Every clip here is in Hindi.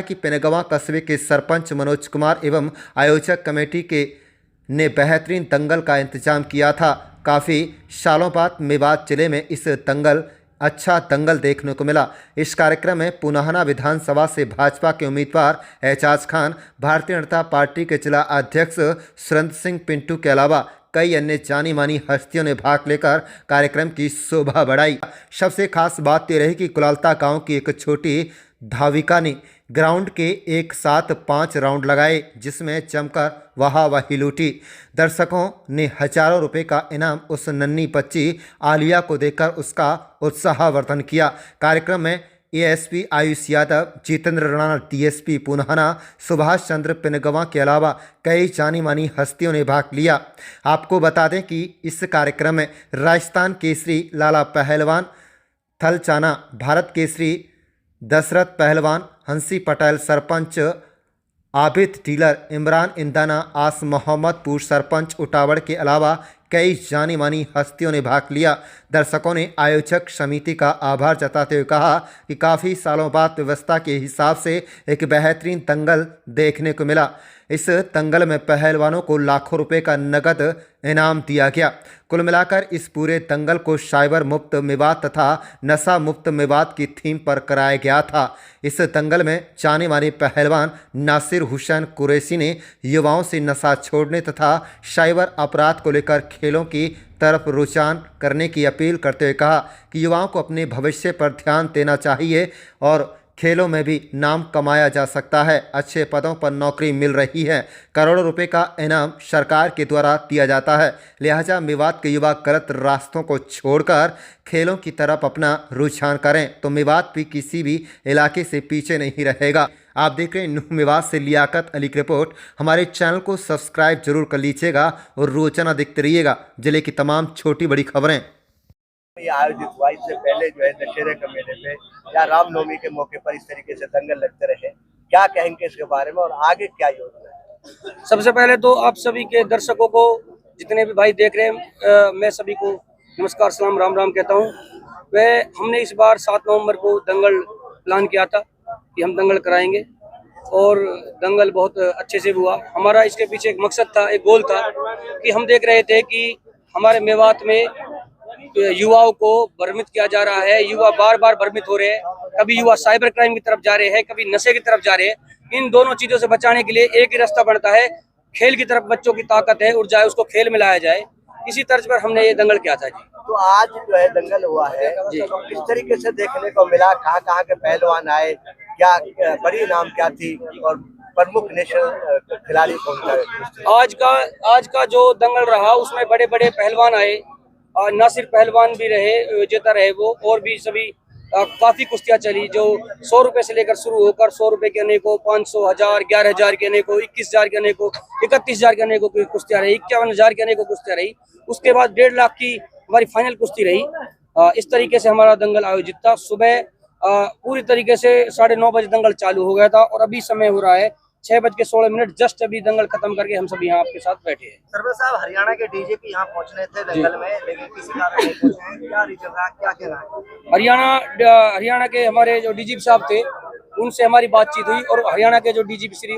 कि पिनगवां कस्बे के सरपंच मनोज कुमार एवं आयोजक कमेटी के ने बेहतरीन दंगल का इंतजाम किया था। काफ़ी सालों बाद मेवात जिले में इस अच्छा दंगल देखने को मिला। इस कार्यक्रम में पुनाहना विधानसभा से भाजपा के उम्मीदवार एजाज खान, भारतीय जनता पार्टी के जिला अध्यक्ष सुरेंद्र सिंह पिंटू के अलावा कई अन्य जानी मानी हस्तियों ने भाग लेकर कार्यक्रम की शोभा बढ़ाई। सबसे खास बात यह रही कि कुलालता गांव की एक छोटी धाविका ने ग्राउंड के एक साथ 5 राउंड लगाए, जिसमें जमकर वाहवाही लूटी। दर्शकों ने हजारों रुपए का इनाम उस नन्ही बच्ची आलिया को देकर उसका उत्साहवर्धन किया। कार्यक्रम में एएसपी आयुष यादव, जितेंद्र राणा डीएसपी पुनाहना, सुभाष चंद्र पिनगवां के अलावा कई जानी मानी हस्तियों ने भाग लिया। आपको बता दें कि इस कार्यक्रम में राजस्थान केसरी लाला पहलवान थलचाना, भारत केसरी दशरथ पहलवान, हंसी पटेल सरपंच, आबिद डीलर, इमरान इंदाना, आस मोहम्मदपुर सरपंच उटावड़ के अलावा कई जानी मानी हस्तियों ने भाग लिया। दर्शकों ने आयोजक समिति का आभार जताते हुए कहा कि काफ़ी सालों बाद व्यवस्था के हिसाब से एक बेहतरीन दंगल देखने को मिला। इस दंगल में पहलवानों को लाखों रुपए का नगद इनाम दिया गया। कुल मिलाकर इस पूरे दंगल को साइबर मुक्त मेवात तथा नशा मुक्त मेवात की थीम पर कराया गया था। इस दंगल में जाने माने पहलवान नासिर हुसैन कुरैशी ने युवाओं से नशा छोड़ने तथा साइबर अपराध को लेकर खेलों की तरफ रुझान करने की अपील करते हुए कहा कि युवाओं को अपने भविष्य पर ध्यान देना चाहिए और खेलों में भी नाम कमाया जा सकता है। अच्छे पदों पर नौकरी मिल रही है। करोड़ों रुपए का इनाम सरकार के द्वारा दिया जाता है। लिहाजा मेवात के युवा गलत रास्तों को छोड़कर खेलों की तरफ अपना रुझान करें तो मेवात भी किसी भी इलाके से पीछे नहीं रहेगा। आप देख रहे हैं न्यू मेवात से लियाकत अली की रिपोर्ट। हमारे चैनल को सब्सक्राइब जरूर कर लीजिएगा और रोजाना देखते रहिएगा जिले की तमाम छोटी बड़ी खबरें। ये आयोजित हुआ, इससे पहले जो है दशहरे के मेले पे या रामनवमी के मौके पर इस तरीके से दंगल लगते रहे, क्या कहेंगे इसके बारे में और आगे क्या योजना है? सबसे पहले तो आप सभी के दर्शकों को, जितने भी भाई देख रहे हैं, मैं सभी को नमस्कार, सलाम, राम राम कहता हूँ। हमने इस बार 7 नवंबर को दंगल प्लान किया था कि हम दंगल कराएंगे और दंगल बहुत अच्छे से हुआ। हमारा इसके पीछे एक मकसद था, एक गोल था कि हम देख रहे थे कि हमारे मेवात में युवाओं को भ्रमित किया जा रहा है। युवा बार बार भ्रमित हो रहे हैं, कभी युवा साइबर क्राइम की तरफ जा रहे हैं, कभी नशे की तरफ जा रहे हैं। इन दोनों चीजों से बचाने के लिए एक ही रास्ता बनता है, खेल की तरफ बच्चों की ताकत है और जाए उसको खेल में लाया जाए। इसी तर्ज पर हमने ये दंगल किया था जी। तो आज जो है दंगल हुआ है जी, किस तरीके से देखने को मिला? कहाँ कहाँ के पहलवान आए, क्या बड़ी नाम क्या थी और प्रमुख नेशनल खिलाड़ी कौन था? आज का जो दंगल रहा उसमें बड़े बड़े पहलवान आए और नासिर पहलवान भी रहे, विजेता रहे वो, और भी सभी काफी कुश्तियां चली जो 100 रुपए से लेकर शुरू होकर 100 रुपए के आने को, 500, 1000, 11,000 के आने को, 21,000 के आने को, 31,000 के आने को कुश्तियां रही, 51,000 के आने को कुश्तियां रही। उसके बाद 1.5 लाख की हमारी फाइनल कुश्ती रही। इस तरीके से हमारा दंगल आयोजित था। सुबह पूरी तरीके से 9:30 बजे दंगल चालू हो गया था और अभी समय हो रहा है 6:16। जस्ट अभी दंगल खत्म करके हम सभी यहाँ आपके साथ बैठे हैं। सर्वे साहब, हरियाणा के डीजीपी यहाँ पहुँचने थे दंगल में, लेकिन किसी कारण नहीं पहुंचे। क्या रीजन रहा, क्या कहना है? हरियाणा के हमारे जो डीजीपी साहब थे उनसे हमारी बातचीत हुई और हरियाणा के जो डीजीपी श्री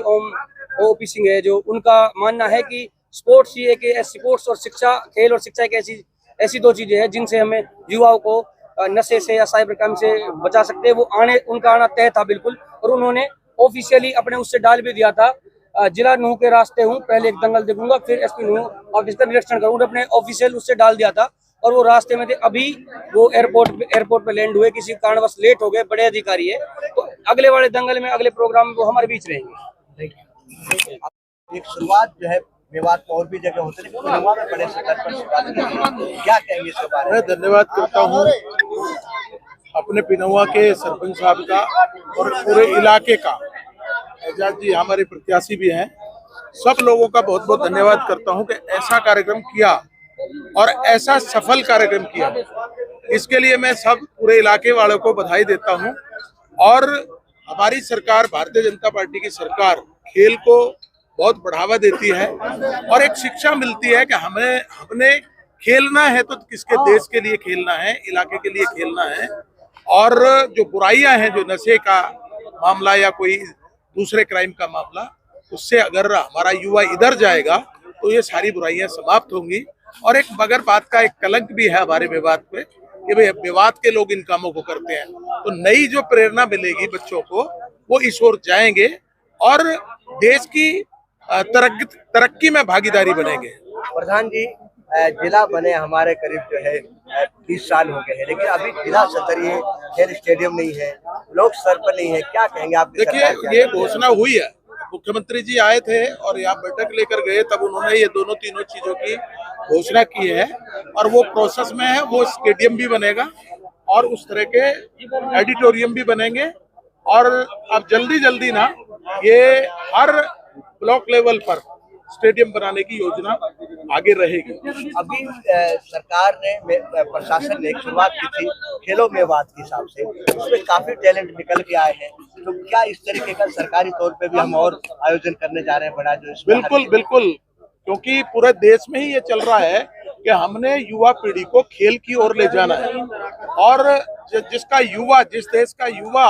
ओपी सिंह है, जो उनका मानना है कि स्पोर्ट्स और शिक्षा, खेल और शिक्षा एक ऐसी 2 चीजें हैं जिनसे हमें युवाओं को नशे से या साइबर क्राइम से बचा सकते हैं। उनका आना तय था बिल्कुल, और उन्होंने ऑफिशियली अपने उससे डाल भी दिया था, जिला नूह के रास्ते हूँ, पहले एक दंगल देखूंगा फिर एसपी नूह ऑफिस का निरीक्षण करूंगा। अपने ऑफिशियल उससे डाल दिया था और वो रास्ते में थे। अभी वो एयरपोर्ट पे लैंड हुए, किसी कारणवश लेट हो गए, बड़े अधिकारी है। तो अगले वाले दंगल में, अगले प्रोग्राम में वो हमारे बीच रहेंगे। एक शुरुआत जो है मेवात में और भी जगह होते हैं, पिनगवां में बड़े स्तर पर शुरुआत की है। क्या कहेंगे इसके बारे में? मैं धन्यवाद करता हूँ अपने पिनगवां के सरपंच साहब का और पूरे इलाके का। एजाज जी हमारे प्रत्याशी भी हैं। सब लोगों का बहुत बहुत धन्यवाद करता हूँ कि ऐसा कार्यक्रम किया और ऐसा सफल कार्यक्रम किया। इसके लिए मैं सब पूरे इलाके वालों को बधाई देता हूँ। और हमारी सरकार, भारतीय जनता पार्टी की सरकार, खेल को बहुत बढ़ावा देती है और एक शिक्षा मिलती है कि हमने खेलना है तो किसके देश के लिए खेलना है, इलाके के लिए खेलना है। और जो बुराइयां हैं, जो नशे का मामला या कोई दूसरे क्राइम का मामला, उससे अगर हमारा युवा इधर जाएगा तो ये सारी बुराइयां समाप्त होंगी। और एक मगर बात का एक कलंक भी है हमारे विवाद पे कि भाई विवाद के लोग इन कामों को करते हैं। तो नई जो प्रेरणा मिलेगी बच्चों को, वो इस ओर जाएंगे और देश की तरक्की में भागीदारी बनेंगे। प्रधान जी, जिला बने हमारे करीब जो है 20 साल हो गए हैं, लेकिन अभी जिला स्तरीय खेल स्टेडियम नहीं है, लोक स्तर पर नहीं है। क्या कहेंगे आप? देखिए, ये घोषणा हुई है, मुख्यमंत्री जी आए थे और यहाँ बैठक लेकर गए, तब उन्होंने ये दोनों तीनों चीजों की घोषणा की है और वो प्रोसेस में है। वो स्टेडियम भी बनेगा और उस तरह के एडिटोरियम भी बनेंगे और अब जल्दी ना ये हर ब्लॉक लेवल पर स्टेडियम बनाने की योजना आगे रहेगी। अभी सरकार ने, प्रशासन ने एक शुरुआत की थी खेलो मेवात के हिसाब से, उसमें काफी टैलेंट निकल के आए हैं। तो क्या इस तरीके का सरकारी तौर पे भी हम और आयोजन करने जा रहे हैं बड़ा? जो बिल्कुल, क्योंकि पूरे देश में ही ये चल रहा है कि हमने युवा पीढ़ी को खेल की ओर ले जाना है और जिस देश का युवा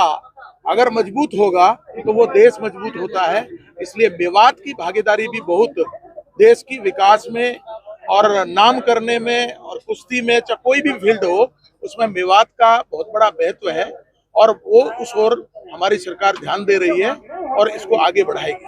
अगर मजबूत होगा तो वो देश मजबूत होता है। इसलिए मेवात की भागीदारी भी बहुत देश की विकास में और नाम करने में और कुश्ती में, चाहे कोई भी फील्ड हो, उसमें मेवात का बहुत बड़ा महत्व है और वो उस ओर हमारी सरकार ध्यान दे रही है और इसको आगे बढ़ाएगी।